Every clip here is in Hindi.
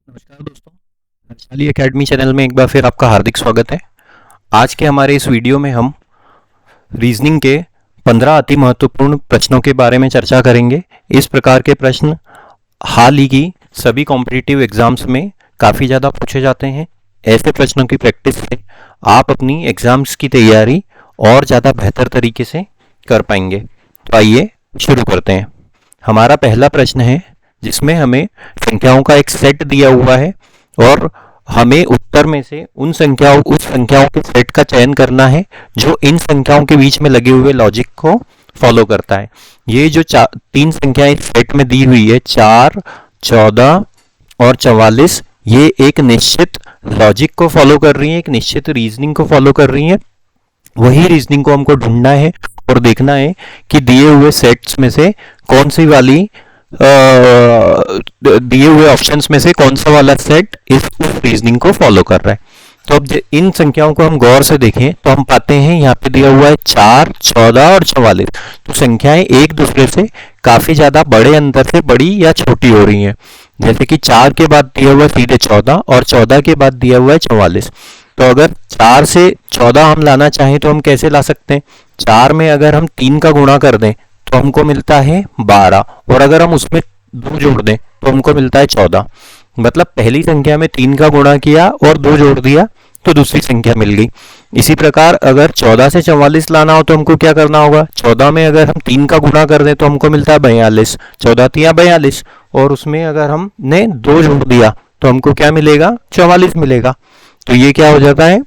नमस्कार दोस्तों। हर्षाली एकेडमी चैनल में एक बार फिर आपका हार्दिक स्वागत है। आज के हमारे इस वीडियो में हम रीजनिंग के 15 अति महत्वपूर्ण प्रश्नों के बारे में चर्चा करेंगे। इस प्रकार के प्रश्न हाल ही की सभी कॉम्पिटिटिव एग्जाम्स में काफ़ी ज़्यादा पूछे जाते हैं। ऐसे प्रश्नों की प्रैक्टिस से आप अपनी एग्जाम्स की तैयारी और ज़्यादा बेहतर तरीके से कर पाएंगे। तो आइए शुरू करते हैं। हमारा पहला प्रश्न है जिसमें हमें संख्याओं का एक सेट दिया हुआ है और हमें उत्तर में से उस संख्याओं के सेट का चयन करना है जो इन संख्याओं के बीच में लगे हुए लॉजिक को फॉलो करता है। ये जो तीन संख्याएं सेट में दी हुई है 4, 14 और 44, ये एक निश्चित लॉजिक को फॉलो कर रही है, एक निश्चित रीजनिंग को फॉलो कर रही है। वही रीजनिंग को हमको ढूंढना है और देखना है कि दिए हुए सेट्स में से कौन सी वाली दिए हुए ऑप्शंस में से कौन सा वाला सेट इस रीजनिंग को फॉलो कर रहा है। तो अब इन संख्याओं को हम गौर से देखें तो हम पाते हैं यहाँ पे दिया हुआ है 4, 14 और 44। तो संख्याएं एक दूसरे से काफी ज्यादा बड़े अंतर से बड़ी या छोटी हो रही हैं। जैसे कि 4 के बाद दिया हुआ है सीधे 14 और 14 के बाद दिया हुआ है 44। तो अगर 4 से 14 हम लाना चाहें तो हम कैसे ला सकते हैं? 4 में अगर हम 3 का गुणा कर दें तो हमको मिलता है 12 और अगर हम उसमें 2 जोड़ दें तो हमको मिलता है 14। मतलब पहली संख्या में 3 का गुणा किया और 2 जोड़ दिया तो दूसरी संख्या मिल गई। इसी प्रकार अगर 14 से 44 लाना हो तो हमको क्या करना होगा? 14 में अगर हम 3 का गुणा कर दें तो हमको मिलता है 42, 14 तिया 42 और उसमें अगर हमने 2 जोड़ दिया तो हमको क्या मिलेगा? 44 मिलेगा। तो ये क्या हो जाता है?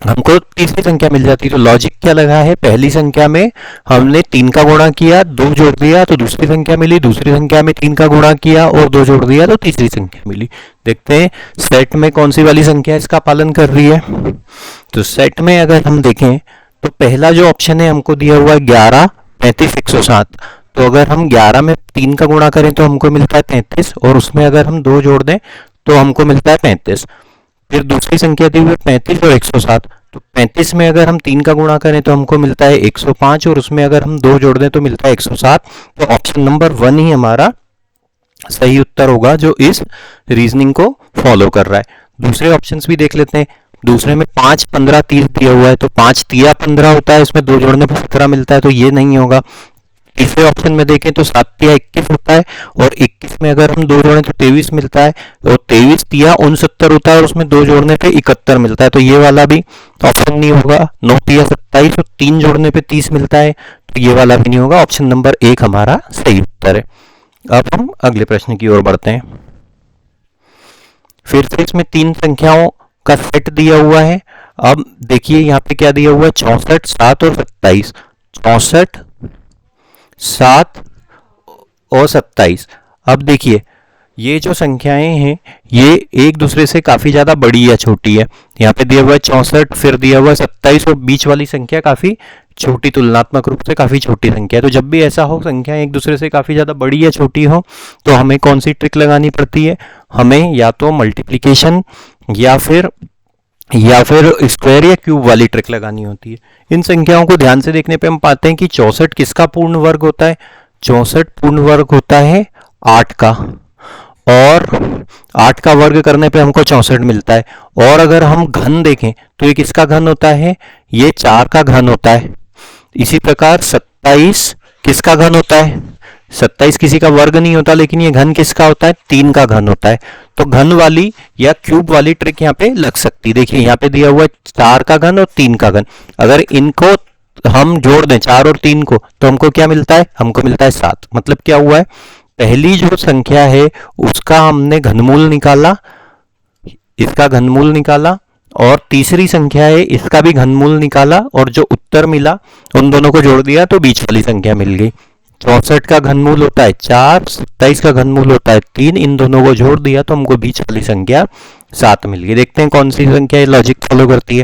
हमको तीसरी संख्या मिल जाती है। तो लॉजिक क्या लगा है? पहली संख्या में हमने 3 का गुणा किया, 2 जोड़ दिया तो दूसरी संख्या मिली, दूसरी संख्या में 3 का गुणा किया और 2 जोड़ दिया तो तीसरी संख्या मिली। देखते हैं सेट में कौन सी वाली संख्या इसका पालन कर रही है। तो सेट में अगर हम देखें तो पहला जो ऑप्शन है हमको दिया हुआ है 11, 35, 107। तो अगर हम 11 में 3 का गुणा करें तो हमको मिलता है 35 और उसमें अगर हम 2 जोड़ दें तो हमको मिलता है 35। फिर दूसरी संख्या दी हुई है 35 और 107। तो 35 में अगर हम 3 का गुणा करें तो हमको मिलता है 105 और उसमें अगर हम 2 जोड़ दें तो मिलता है 107। तो ऑप्शन नंबर 1 ही हमारा सही उत्तर होगा जो इस रीजनिंग को फॉलो कर रहा है। दूसरे ऑप्शंस भी देख लेते हैं। दूसरे में 5, 15, 30 दिया हुआ है तो 5 तिया 15 होता है, इसमें 2 जोड़ने पर 17 मिलता है तो ये नहीं होगा। तीसरे ऑप्शन में देखें तो 7 तिया 21 होता है और 21 में अगर हम 2 जोड़ें तो 23 मिलता है और 23 तिया 69 होता है और उसमें 2 जोड़ने पे 71 मिलता है तो ये वाला भी ऑप्शन नहीं होगा। 9 तिया 27 और 3 जोड़ने पे 30 मिलता है तो ये वाला भी नहीं होगा। ऑप्शन नंबर 1 हमारा सही उत्तर है। अब हम अगले प्रश्न की ओर बढ़ते हैं। फिर से इसमें 3 संख्याओं का सेट दिया हुआ है। अब देखिए यहाँ पे क्या दिया हुआ है? 64, 7 और 27। 64, 7 और 27। अब देखिए ये जो संख्याएं हैं ये एक दूसरे से काफी ज्यादा बड़ी या छोटी है। यहाँ पे दिया हुआ है 64, फिर दिया हुआ है 27 और बीच वाली संख्या काफी छोटी, तुलनात्मक रूप से काफी छोटी संख्या है। तो जब भी ऐसा हो संख्या एक दूसरे से काफी ज्यादा बड़ी या छोटी हो तो हमें कौन सी ट्रिक लगानी पड़ती है? हमें या तो मल्टीप्लीकेशन या फिर स्क्वायर या क्यूब वाली ट्रिक लगानी होती है। इन संख्याओं को ध्यान से देखने पे हम पाते हैं कि 64 किसका पूर्ण वर्ग होता है? 64 पूर्ण वर्ग होता है 8 का और 8 का वर्ग करने पे हमको 64 मिलता है। और अगर हम घन देखें तो ये किसका घन होता है? ये 4 का घन होता है। इसी प्रकार 27 किसका घन होता है? 27 किसी का वर्ग नहीं होता लेकिन ये घन किसका होता है? 3 का घन होता है। तो घन वाली या क्यूब वाली ट्रिक यहाँ पे लग सकती है। देखिए यहाँ पे दिया हुआ है 4 का घन और 3 का घन। अगर इनको हम जोड़ दें 4 और 3 को तो हमको क्या मिलता है? हमको मिलता है 7। मतलब क्या हुआ है? पहली जो संख्या है उसका हमने घनमूल निकाला, इसका घनमूल निकाला और तीसरी संख्या है इसका भी घनमूल निकाला और जो उत्तर मिला उन दोनों को जोड़ दिया तो बीच वाली संख्या मिल गई। 64 का घनमूल होता है 4, 27 का घनमूल होता है 3, इन दोनों को जोड़ दिया तो हमको बीच वाली संख्या 7 मिल गई। देखते हैं कौन सी संख्या लॉजिक फॉलो करती है।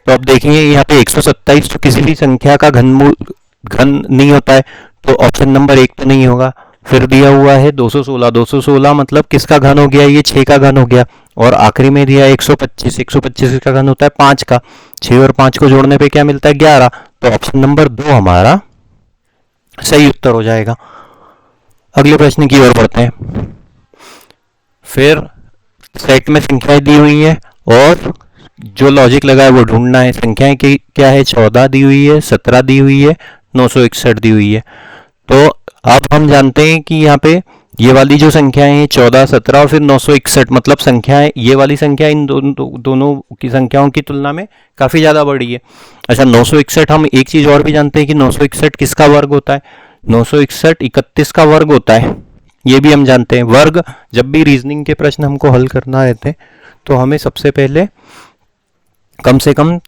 तो अब देखिए यहाँ पे 127 तो किसी भी संख्या का घन नहीं होता है तो ऑप्शन नंबर 1 तो नहीं होगा। फिर दिया हुआ है 216, 216 मतलब किसका घन हो गया? ये 6 का घन हो गया। और आखिरी में दिया 125, 125 का घन होता है 5 का। 6 और 5 को जोड़ने पे क्या मिलता है? 11। तो ऑप्शन नंबर 2 हमारा सही उत्तर हो जाएगा। अगले प्रश्न की ओर बढ़ते हैं। फिर सेट में संख्याएं दी हुई हैं और जो लॉजिक लगा है वो ढूंढना है। संख्याएं क्या है, 14 दी हुई है, 17 दी हुई है, 961 दी हुई है। तो अब हम जानते हैं कि यहाँ पे ये वाली जो संख्याएं हैं 14, 17 और फिर 961, मतलब संख्याएं, ये वाली संख्या इन दोनों की संख्याओं की तुलना में काफी ज्यादा बड़ी है। अच्छा, 961, हम एक चीज और भी जानते हैं कि 961 किसका वर्ग होता है। 961 31 का वर्ग होता है, ये भी हम जानते हैं। वर्ग, जब भी रीजनिंग के प्रश्न हमको हल करना रहते हैं तो हमें सबसे पहले कम से कम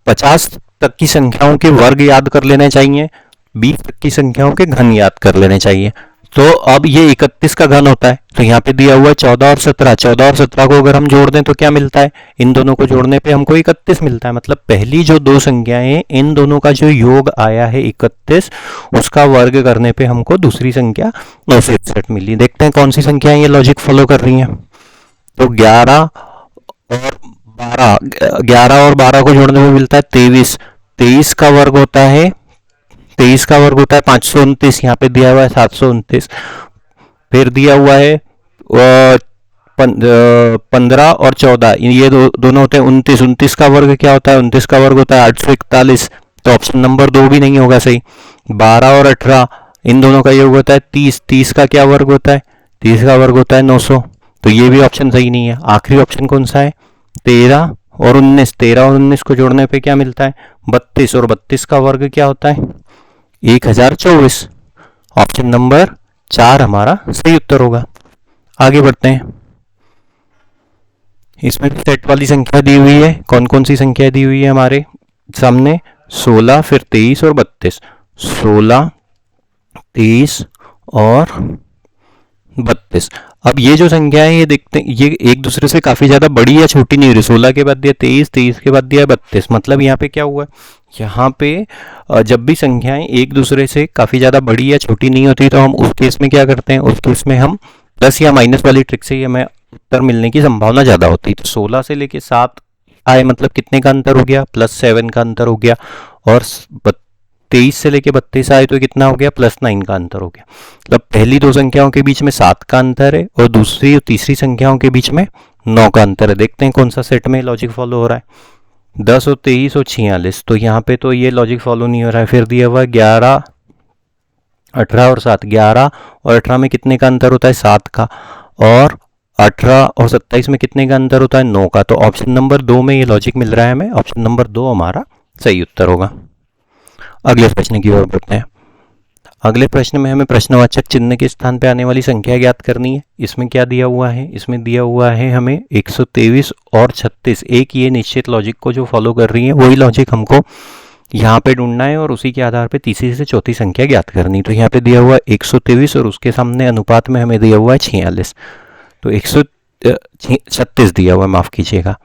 50 तक की संख्याओं के वर्ग याद कर लेने चाहिए, 20 तक की संख्याओं के घन याद कर लेने चाहिए। तो अब ये 31 का घन होता है, तो यहाँ पे दिया हुआ है 14 और 17। 14 और 17 को अगर हम जोड़ दें तो क्या मिलता है, इन दोनों को जोड़ने पे हमको 31 मिलता है। मतलब पहली जो दो संख्याएं हैं, इन दोनों का जो योग आया है 31, उसका वर्ग करने पे हमको दूसरी संख्या 961 मिली। देखते हैं कौन सी संख्याएं ये लॉजिक फॉलो कर रही हैं। तो 11 और 12 को जोड़ने में मिलता है 23। 23 का वर्ग होता है 529, यहाँ पे दिया हुआ है 729। फिर दिया हुआ है 15 और 14, ये दोनों होते हैं 29। 29 का वर्ग क्या होता है, 29 का वर्ग होता है 841, तो ऑप्शन नंबर 2 भी नहीं होगा सही। 12 और 18, इन दोनों का योग होता है 30। 30 का क्या वर्ग होता है, 30 का वर्ग होता है 900, तो ये भी ऑप्शन सही नहीं है। आखिरी ऑप्शन कौन सा है, 13 और 19। 13 और 19 को जोड़ने पे क्या मिलता है, 32, और 32 का वर्ग क्या होता है, 1024। ऑप्शन नंबर 4 हमारा सही उत्तर होगा। आगे बढ़ते हैं। इसमें सेट वाली संख्या दी हुई है, कौन कौन सी संख्या दी हुई है हमारे सामने, 16, फिर 23 और 32। 16, 23 और 32। अब ये जो संख्या है, ये देखते हैं ये एक दूसरे से काफी ज्यादा बड़ी या छोटी नहीं हो रही। 16 के बाद दिया 23, 23 के बाद दिया 32। मतलब यहाँ पे क्या हुआ, यहाँ पे जब भी संख्याएं एक दूसरे से काफी ज्यादा बड़ी या छोटी नहीं होती तो हम उस केस में क्या करते हैं, उस केस में हम प्लस या माइनस वाली ट्रिक से हमें उत्तर मिलने की संभावना ज्यादा होती है। तो 16 से लेके 7 आए, मतलब कितने का अंतर हो गया, +7 का अंतर हो गया। और 23 से लेके 32 आए तो कितना हो गया, +9 का अंतर हो गया। मतलब पहली दो संख्याओं के बीच में 7 का अंतर है और दूसरी और तीसरी संख्याओं के बीच में 9 का अंतर है। देखते हैं कौन सा सेट में लॉजिक फॉलो हो रहा है। 10 और 23 और 46, तो यहाँ पे तो ये लॉजिक फॉलो नहीं हो रहा है। फिर दिया हुआ 11, 18 और 7। 11 और 18 में कितने का अंतर होता है, 7 का। और 18 और 27 में कितने का अंतर होता है, 9 का। तो ऑप्शन नंबर 2 में ये लॉजिक मिल रहा है हमें। ऑप्शन नंबर 2 हमारा सही उत्तर होगा। अगले प्रश्न की ओर बढ़ते हैं। अगले प्रश्न में हमें प्रश्नवाचक चिन्ह के स्थान पे आने वाली संख्या ज्ञात करनी है। इसमें क्या दिया हुआ है, इसमें दिया हुआ है हमें 123 और 36। एक ये निश्चित लॉजिक को जो फॉलो कर रही है वही लॉजिक हमको यहाँ पे ढूंढना है और उसी के आधार पे तीसरी से चौथी संख्या ज्ञात करनी। तो यहाँ पे दिया हुआ है 123 और उसके सामने अनुपात में हमें दिया हुआ है 46, तो 136 दिया हुआ है, माफ कीजिएगा।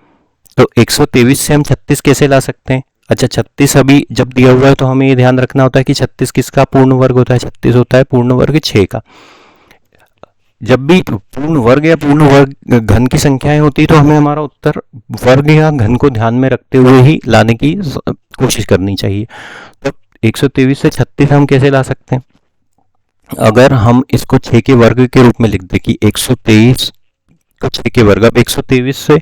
तो 123 से हम 36 कैसे ला सकते हैं। अच्छा, 36 अभी जब दिया हुआ है तो हमें ये ध्यान रखना होता है कि 36 किसका पूर्ण वर्ग होता है, 36 होता है पूर्ण वर्ग 6 का। जब भी पूर्ण वर्ग या पूर्ण वर्ग घन की संख्याएं होती तो हमें हमारा उत्तर वर्ग या घन को ध्यान में रखते हुए ही लाने की कोशिश करनी चाहिए। तो 123 से 36 हम कैसे ला सकते हैं, अगर हम इसको 6 के वर्ग के रूप में लिख दें कि 123 को 6 के वर्ग। अब 123 से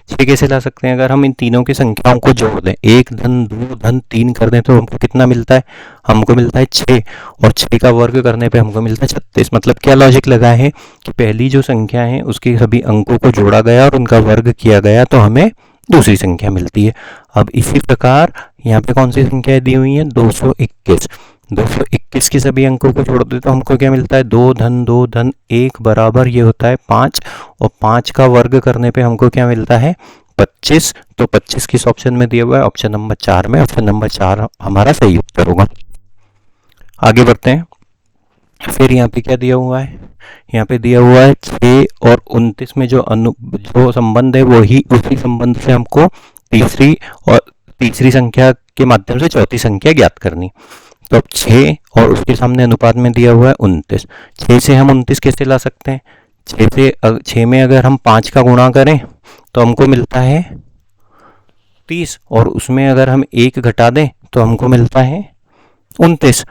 6 कैसे ला सकते हैं, अगर हम इन तीनों की संख्याओं को जोड़ दें, 1 धन 2 धन 3 कर दें तो हमको कितना मिलता है, हमको मिलता है 6, और 6 का वर्ग करने पे हमको मिलता है 36। मतलब क्या लॉजिक लगा है कि पहली जो संख्या है उसके सभी अंकों को जोड़ा गया और उनका वर्ग किया गया तो हमें दूसरी संख्या मिलती है। अब इसी प्रकार यहाँ पे कौन सी संख्याएं दी हुई है, 221। 221 के सभी अंकों को जोड़ दे तो हमको क्या मिलता है, 2 धन 2 धन 1 बराबर ये होता है 5, और 5 का वर्ग करने पे हमको क्या मिलता है, 25। तो 25 किस ऑप्शन में दिया हुआ है, ऑप्शन नंबर 4 में। ऑप्शन नंबर 4 हमारा सही उत्तर होगा। आगे बढ़ते हैं। फिर यहाँ पे क्या दिया हुआ है, यहाँ पे दिया हुआ है 6 और 29 में जो संबंध है वही उसी संबंध से हमको तीसरी संख्या के माध्यम से चौथी संख्या ज्ञात करनी। तो अब 6 और उसके सामने अनुपात में दिया हुआ है 29। 6 से हम 29 कैसे ला सकते हैं, 6 में अगर हम 5 का गुणा करें तो हमको मिलता है 30, और उसमें अगर हम 1 घटा दें तो हमको मिलता है 29।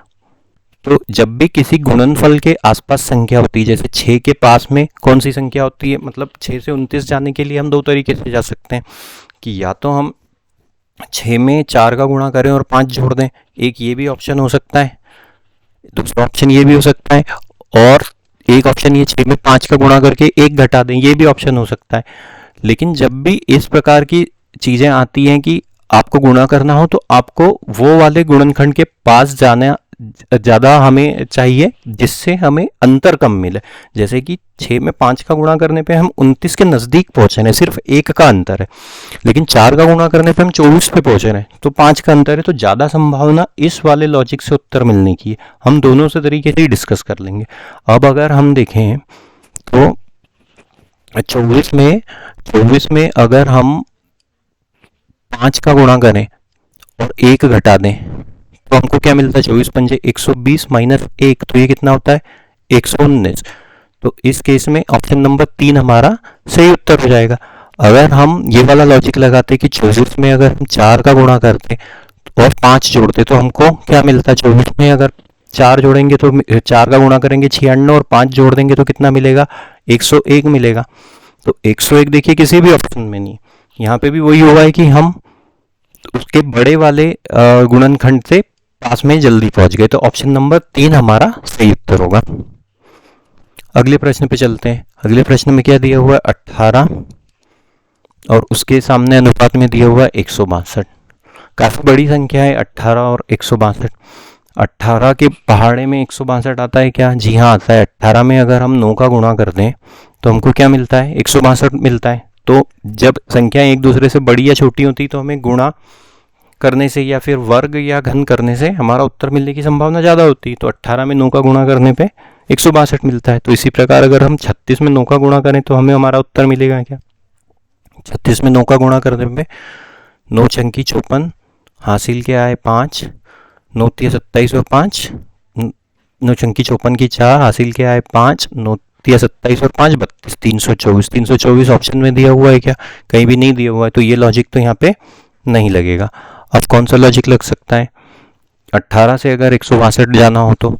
तो जब भी किसी गुणनफल के आसपास संख्या होती है, जैसे 6 के पास में कौन सी संख्या होती है, मतलब 6 से 29 जाने के लिए हम दो तरीके से जा सकते हैं कि या तो हम 6 में 4 का गुणा करें और 5 जोड़ दें, एक ये भी ऑप्शन हो सकता है, दूसरा ऑप्शन ये भी हो सकता है, और एक ऑप्शन ये 6 में 5 का गुणा करके 1 घटा दें, ये भी ऑप्शन हो सकता है। लेकिन जब भी इस प्रकार की चीज़ें आती हैं कि आपको गुणा करना हो, तो आपको वो वाले गुणनखंड के पास जाना ज़्यादा हमें चाहिए जिससे हमें अंतर कम मिले। जैसे कि 6 में 5 का गुणा करने पे हम 29 के नज़दीक पहुँचे हैं, सिर्फ 1 का अंतर है, लेकिन 4 का गुणा करने पे हम 24 पे पहुँचे हैं, तो 5 का अंतर है, तो ज़्यादा संभावना इस वाले लॉजिक से उत्तर मिलने की है। हम दोनों से तरीके से ही डिस्कस कर लेंगे। अब अगर हम देखें तो 24 में अगर हम 5 का गुणा करें और 1 घटा दें तो हमको क्या मिलता है, 24 पंजे 120 माइनस 1, तो ये कितना होता है 119। तो इस केस में ऑप्शन नंबर 3 हमारा सही उत्तर हो जाएगा। अगर हम ये वाला लॉजिक लगाते कि 24 में अगर हम 4 का गुणा करते और 5 जोड़ते तो हमको क्या मिलता है, 24 में अगर 4 जोड़ेंगे तो 4 का गुणा करेंगे 96 और 5 जोड़ देंगे तो कितना मिलेगा, 101 मिलेगा। तो 101 देखिए किसी भी ऑप्शन में नहीं, यहाँ पे भी वही होगा कि हम उसके बड़े वाले गुणनखंड से पास में जल्दी पहुंच गए, तो ऑप्शन नंबर 3 हमारा सही उत्तर होगा। अगले प्रश्न पे चलते हैं। अगले प्रश्न में क्या दिया हुआ है, 18 और उसके सामने अनुपात में दिया हुआ है 162। काफ़ी बड़ी संख्या है 18 और 162। 18 के पहाड़े में 162 आता है क्या, जी हाँ आता है। 18 में अगर हम 9 का गुणा कर दें तो हमको क्या मिलता है, 162 मिलता है। तो जब संख्या एक दूसरे से बड़ी या छोटी होती तो हमें गुणा करने से या फिर वर्ग या घन करने से हमारा उत्तर मिलने की संभावना ज़्यादा होती है। तो 18 में 9 का गुणा करने पे 162 मिलता है। तो इसी प्रकार अगर हम 36 में 9 का गुणा करें तो हमें हमारा उत्तर मिलेगा क्या, 36 में 9 का गुणा करने पे 9 छंकी 54, हासिल के आए 5, 9 तिया 27 और 5, 9 छंकी 54 की 4, हासिल के आए 5, 9 तिया 27 और 5 32, 324। 324 ऑप्शन में दिया हुआ है क्या, कहीं भी नहीं दिया हुआ है, तो ये लॉजिक तो यहाँ पे नहीं लगेगा। अब कौन सा लॉजिक लग सकता है, 18 से अगर 162 जाना हो तो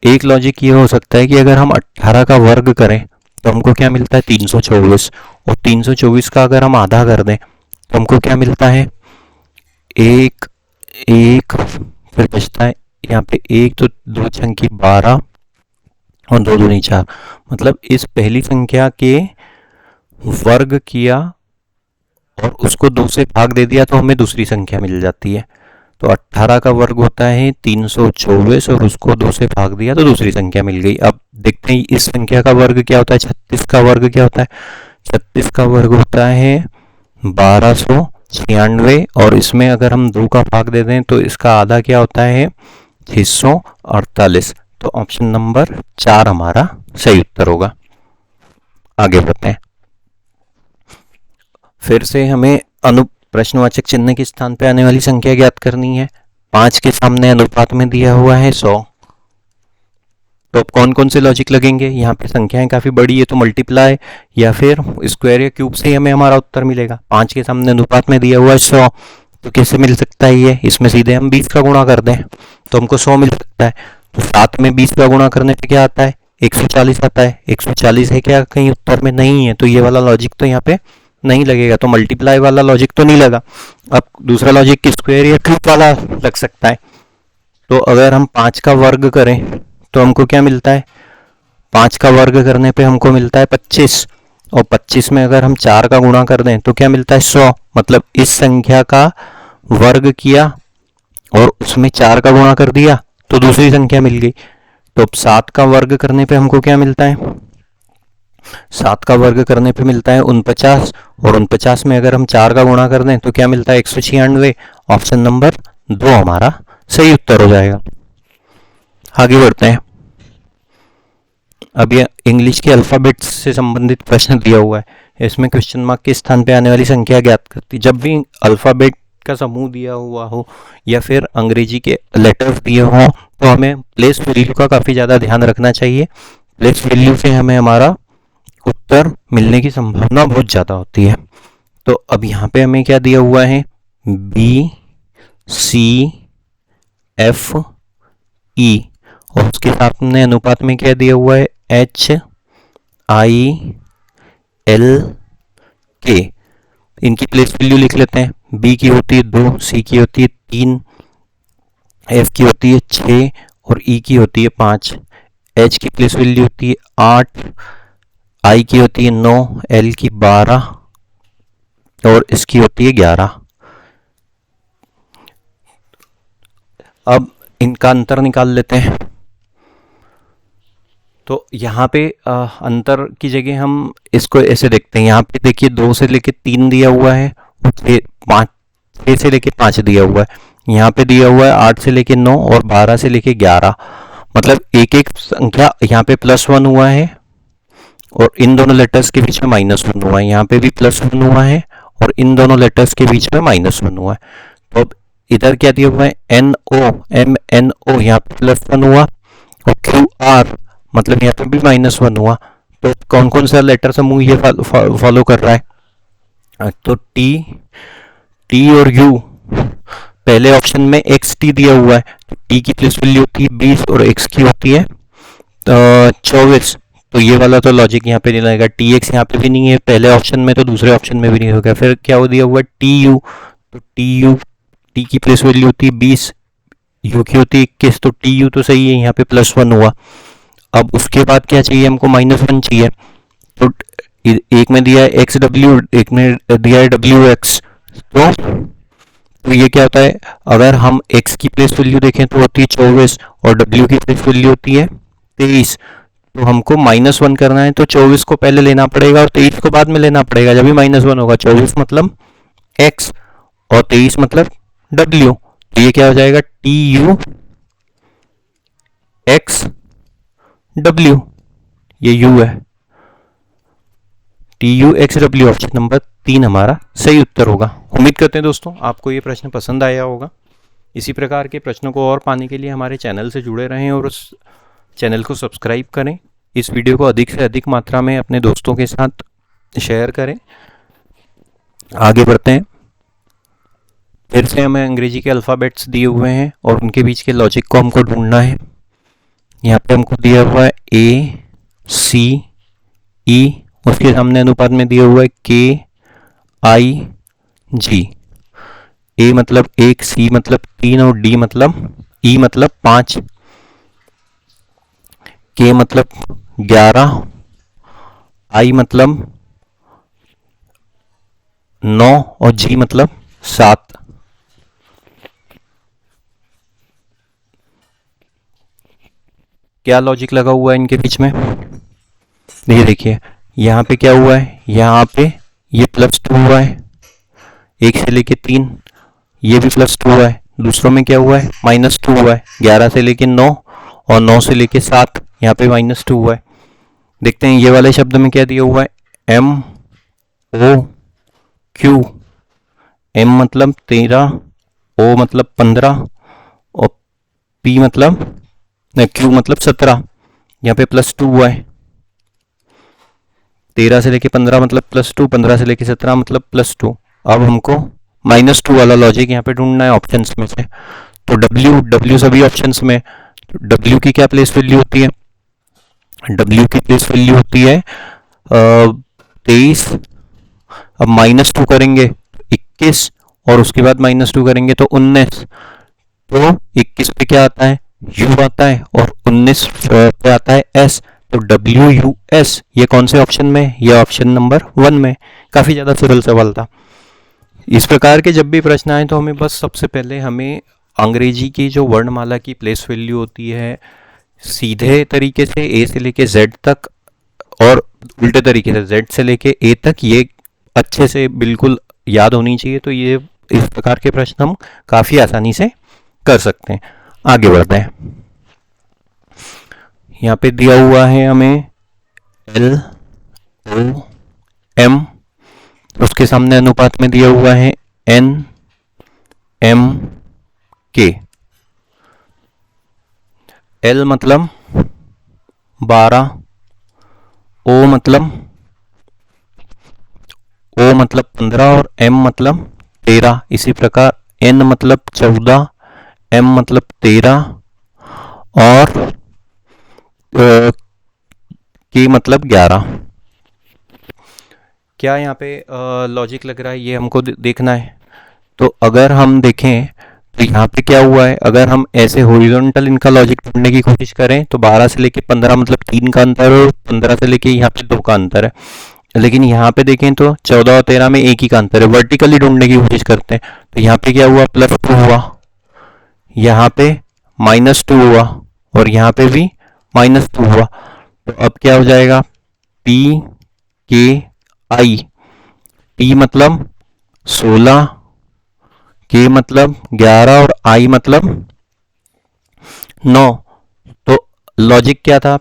एक लॉजिक ये हो सकता है कि अगर हम 18 का वर्ग करें तो हमको क्या मिलता है 324, और 324 का अगर हम आधा कर दें तो हमको क्या मिलता है, एक एक फिर बचता है यहाँ पे एक, तो 2 छंकी 12 और 2 दूनी 4, मतलब इस पहली संख्या के वर्ग किया और उसको 2 से भाग दे दिया तो हमें दूसरी संख्या मिल जाती है। तो 18 का वर्ग होता है 324 और उसको 2 से भाग दिया तो दूसरी संख्या मिल गई। अब देखते हैं इस संख्या का वर्ग क्या होता है, 36 का वर्ग क्या होता है, 36 का वर्ग होता है 1296, और इसमें अगर हम 2 का भाग दे दें तो इसका आधा क्या होता है 648। तो ऑप्शन नंबर 4 हमारा सही उत्तर होगा। आगे बढ़ते हैं। फिर से हमें प्रश्नवाचक चिन्ह के स्थान पे आने वाली संख्या ज्ञात करनी है। 5 के सामने अनुपात में दिया हुआ है 100। तो अब कौन कौन से लॉजिक लगेंगे, यहाँ पे संख्याएं काफी बड़ी है तो मल्टीप्लाई या फिर स्क्वायर या क्यूब से ही हमें हमारा उत्तर मिलेगा। 5 के सामने अनुपात में दिया हुआ है 100, तो कैसे मिल सकता है ये, इसमें सीधे हम 20 का गुणा कर दें तो हमको 100 मिल सकता है। तो 7 में 20 का गुणा करने पे क्या आता है, 140 आता है। 140 है क्या कहीं उत्तर में, नहीं है, तो ये वाला लॉजिक तो यहाँ पे नहीं लगेगा। तो मल्टीप्लाई वाला लॉजिक तो नहीं लगा। अब दूसरा लॉजिक स्क्वायर या क्यूब वाला लग सकता है। तो अगर हम 5 का वर्ग करें तो हमको क्या मिलता है, 5 का वर्ग करने पे हमको मिलता है 25, और 25 में अगर हम 4 का गुणा कर दें तो क्या मिलता है 100, मतलब इस संख्या का वर्ग किया और उसमें 4 का गुणा कर दिया तो दूसरी संख्या मिल गई। तो अब 7 का वर्ग करने पे हमको क्या मिलता है, 7 का वर्ग करने पे मिलता है 49, और 49 में अगर हम 4 का गुणा कर दें तो क्या मिलता है 196। ऑप्शन नंबर 2 हमारा सही उत्तर हो जाएगा। आगे बढ़ते हैं। अब ये इंग्लिश के अल्फाबेट से संबंधित प्रश्न दिया हुआ है। इसमें क्वेश्चन मार्क के स्थान पे आने वाली संख्या ज्ञात करती। जब भी अल्फाबेट का समूह दिया हुआ हो या फिर अंग्रेजी के लेटर्स दिए हों तो हमें प्लेस वैल्यू का काफ़ी ज़्यादा ध्यान रखना चाहिए। प्लेस वैल्यू से हमें हमारा उत्तर मिलने की संभावना बहुत ज़्यादा होती है। तो अब यहाँ पे हमें क्या दिया हुआ है, B, C, F, E, और उसके सामने अनुपात में क्या दिया हुआ है, HILK। इनकी प्लेस वैल्यू लिख लेते हैं। B की होती है 2, C की होती है 3, F की होती है 6 और E की होती है 5। H की प्लेस वैल्यू होती है 8, I की होती है 9, L की 12 और इसकी होती है 11। अब इनका अंतर निकाल लेते हैं। तो यहाँ पे अंतर की जगह हम इसको ऐसे देखते हैं। यहाँ पे देखिए 2 से लेके 3 दिया हुआ है और 6 से लेके 5 दिया हुआ है। यहाँ पे दिया हुआ है 8 से लेके 9 और 12 से लेके 11। मतलब एक एक संख्या यहाँ पे +1 हुआ है और इन दोनों लेटर्स के बीच में -1 हुआ है। यहाँ पे भी +1 हुआ है और इन दोनों लेटर्स के बीच में -1 हुआ है। तो अब इधर क्या दिया हुआ है, NO, यहाँ पे +1 हुआ और QR मतलब यहाँ पे भी -1 हुआ। तो कौन कौन सा लेटर समूह ये फॉलो कर रहा है, तो T और U। पहले ऑप्शन में XT दिया हुआ है, तो T की प्लेस वैल्यू होती है 20 और X की होती है 24। तो ये वाला तो लॉजिक यहाँ पे नहीं लगेगा। TX यहाँ पे भी नहीं है पहले ऑप्शन में, तो दूसरे ऑप्शन में भी नहीं होगा। फिर क्या हो दिया हुआ है TU, तो T की प्लेस वैल्यू होती है 20, U की होती है 21, तो TU तो सही है, यहाँ पे +1 हुआ। अब उसके बाद क्या चाहिए हमको, -1 चाहिए। तो एक में दिया है XW, एक में दिया है WX। तो ये क्या होता है, अगर हम X की प्लेस वैल्यू देखें तो होती है 24 और W की प्लेस वैल्यू होती है 23। तो हमको -1 करना है तो 24 को पहले लेना पड़ेगा और 23 को बाद में लेना पड़ेगा जब भी -1 होगा। 24 मतलब X और 23 मतलब W। तो ये क्या हो जाएगा, TU X W, ये U है। TU X W option number 3 हमारा सही उत्तर होगा। उम्मीद करते हैं दोस्तों आपको ये प्रश्न पसंद आया होगा। इसी प्रकार के प्रश्नों को और पाने के लिए हमारे चैनल से जुड़े रहें और उस चैनल को सब्सक्राइब करें। इस वीडियो को अधिक से अधिक मात्रा में अपने दोस्तों के साथ शेयर करें। आगे बढ़ते हैं। फिर से हमें अंग्रेजी के अल्फ़ाबेट्स दिए हुए हैं और उनके बीच के लॉजिक को हमको ढूंढना है। यहाँ पे हमको दिया हुआ है ACE, उसके सामने अनुपात में दिया हुआ है KIG। A मतलब 1, C मतलब 3 और E मतलब 5, K मतलब 11, I मतलब 9 और G मतलब 7। क्या लॉजिक लगा हुआ है इनके बीच में, ये देखिए। यहाँ पे क्या हुआ है, यहाँ पे ये +2 हुआ है 1 से लेके 3, ये भी +2 हुआ है। दूसरों में क्या हुआ है, -2 हुआ है 11 से लेके 9 और 9 से लेके 7, यहाँ पे -2 हुआ है। देखते हैं ये वाले शब्द में क्या दिया हुआ है, MOQ। M मतलब 13, O मतलब 15 और Q मतलब 17। यहाँ पे +2 हुआ है। 13 से लेके 15 मतलब +2, 15 से लेके 17 मतलब +2। अब हमको -2 वाला लॉजिक यहाँ पे ढूंढना है ऑप्शंस में से। तो W सभी ऑप्शंस में, तो W की क्या प्लेस वैल्यू होती है, W की प्लेस वैल्यू होती है 23। अब -2 करेंगे 21 और उसके बाद -2 करेंगे तो 19। तो 21 पे क्या आता है, U आता है और 19 पे आता है S। तो WUS ये कौन से ऑप्शन में, ये ऑप्शन नंबर 1 में। काफ़ी ज़्यादा सरल सवाल था। इस प्रकार के जब भी प्रश्न आए तो हमें बस सबसे पहले हमें अंग्रेजी की जो वर्णमाला की प्लेस वैल्यू होती है सीधे तरीके से A से लेके Z तक और उल्टे तरीके से Z से लेके A तक, ये अच्छे से बिल्कुल याद होनी चाहिए। तो ये इस प्रकार के प्रश्न हम काफ़ी आसानी से कर सकते हैं। आगे बढ़ते हैं। यहाँ पे दिया हुआ है हमें LOM, उसके सामने अनुपात में दिया हुआ है NMK। L मतलब 12, O मतलब 15 और M मतलब 13। इसी प्रकार N मतलब 14, M मतलब 13 और के मतलब 11। क्या यहाँ पे लॉजिक लग रहा है, ये हमको देखना है। तो अगर हम देखें तो यहाँ पे क्या हुआ है, अगर हम ऐसे हॉरिजॉन्टल इनका लॉजिक ढूंढने की कोशिश करें तो 12 से लेके 15 मतलब 3 का अंतर है, और 15 से लेके यहाँ पे 2 का अंतर है। लेकिन यहाँ पे देखें तो 14 और 13 में एक ही का अंतर है। वर्टिकली ढूंढने की कोशिश करते हैं तो यहाँ पे क्या हुआ, +2 हुआ, यहाँ पे -2 हुआ, और यहाँ पे भी -2 हुआ। तो अब क्या हो जाएगा, P के I, P मतलब 16, K मतलब 11 और I मतलब 9। तो लॉजिक क्या था,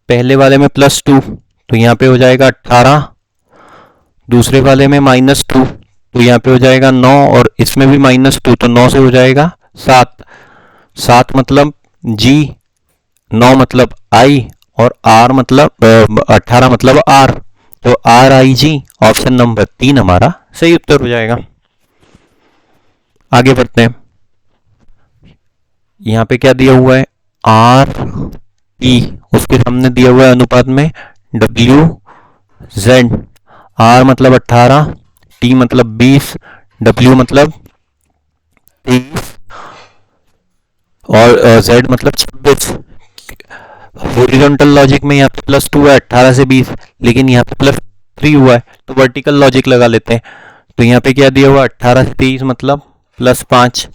पहले वाले में +2 तो यहाँ पे हो जाएगा 18, दूसरे वाले में -2 तो यहाँ पे हो जाएगा 9, और इसमें भी -2 तो 9 से हो जाएगा 7। 7 मतलब G, 9 मतलब I, और R मतलब 18 मतलब R। तो RIG ऑप्शन नंबर 3 हमारा सही उत्तर हो जाएगा। आगे बढ़ते हैं। यहाँ पे क्या दिया हुआ है, RP, उसके सामने दिया हुआ है अनुपात में WZ। R मतलब 18, T मतलब 20, W मतलब 23 और Z मतलब 26। हॉरिजॉन्टल लॉजिक में यहाँ पे +2 है 18 से 20, लेकिन यहाँ पे +3 हुआ है, तो वर्टिकल लॉजिक लगा लेते हैं। तो यहाँ पे क्या दिया हुआ, 18 से 23 मतलब +5,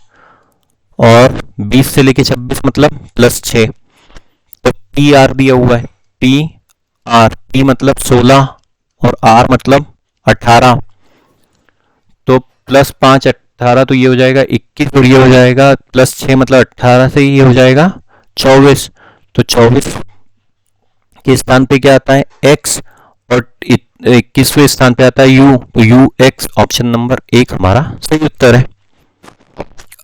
और 20 से लेके 26 मतलब +6। तो PR दिया हुआ है, P मतलब 16 और R मतलब 18। तो +5 18, तो ये हो जाएगा 21, और ये हो जाएगा +6 मतलब 18 से ये हो जाएगा 24। तो 24 के स्थान पे क्या आता है, X, और 21वें स्थान पे आता है U, तो UX ऑप्शन नंबर 1 हमारा सही उत्तर है।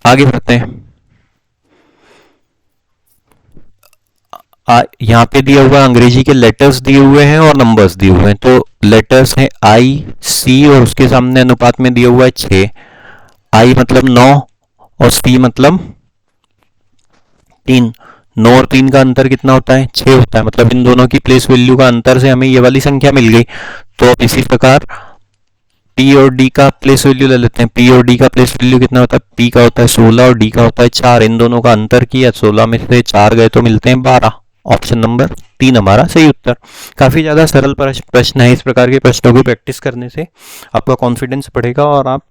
आगे बढ़ते हैं। यहाँ पे दिया हुआ अंग्रेजी के लेटर्स दिए हुए हैं और नंबर्स दिए हुए हैं। तो लेटर्स हैं IC, और उसके सामने अनुपात में दिया हुआ है 6। I मतलब 9 और C मतलब 3। 9 और 3 का अंतर कितना होता है, 6 होता है। मतलब इन दोनों की प्लेस वैल्यू का अंतर से हमें ये वाली संख्या मिल गई। तो अब इसी प्रकार P और D का प्लेस वैल्यू ले लेते हैं। P और D का प्लेस वैल्यू कितना होता है, P का होता है 16 और D का होता है 4। इन दोनों का अंतर किया, 16 में से 4 गए तो मिलते हैं 12। ऑप्शन नंबर 3 हमारा सही उत्तर। काफ़ी ज़्यादा सरल प्रश्न है। इस प्रकार के प्रश्नों की प्रैक्टिस करने से आपका कॉन्फिडेंस बढ़ेगा और आप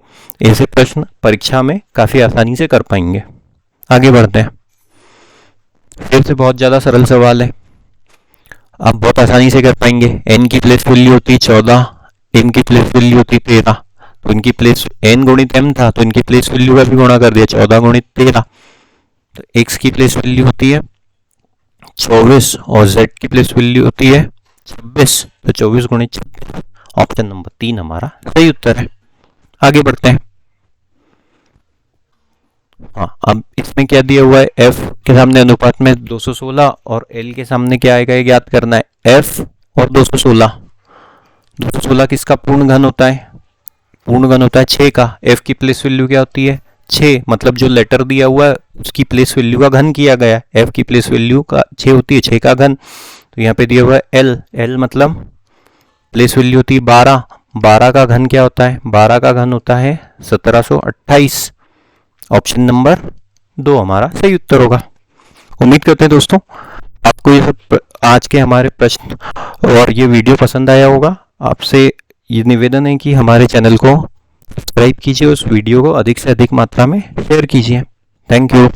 ऐसे प्रश्न परीक्षा में काफ़ी आसानी से कर पाएंगे। आगे बढ़ते हैं। फिर से बहुत ज़्यादा सरल सवाल है, आप बहुत आसानी से कर पाएंगे। n की प्लेस वैल्यू होती है 14, m की प्लेस वैल्यू होती है 13। तो इनकी प्लेस n गुणित m था, तो इनकी प्लेस वैल्यू का भी गुणा कर दिया, 14 गुणित 13। तो x की प्लेस वैल्यू होती है 24 और z की प्लेस वैल्यू होती है 26। तो 24 गुणित 26 ऑप्शन नंबर 3 हमारा सही उत्तर है। आगे बढ़ते हैं। हाँ, अब इसमें क्या दिया हुआ है, f के सामने अनुपात में 216 और l के सामने क्या आएगा ये ज्ञात करना है। f और 216, 216 किसका पूर्ण घन होता है, पूर्ण घन होता है 6 का। f की प्लेस वैल्यू क्या होती है 6, मतलब जो लेटर दिया हुआ है उसकी प्लेस वैल्यू का घन किया गया है। f की प्लेस वैल्यू का 6 होती है, 6 का घन। तो यहाँ पे दिया हुआ है l मतलब प्लेस वैल्यू होती है 12, 12 का घन क्या होता है, 12 का घन होता है 1728। ऑप्शन नंबर 2 हमारा सही उत्तर होगा। उम्मीद करते हैं दोस्तों आपको ये सब आज के हमारे प्रश्न और ये वीडियो पसंद आया होगा। आपसे ये निवेदन है कि हमारे चैनल को सब्सक्राइब कीजिए, उस वीडियो को अधिक से अधिक मात्रा में शेयर कीजिए। Thank you.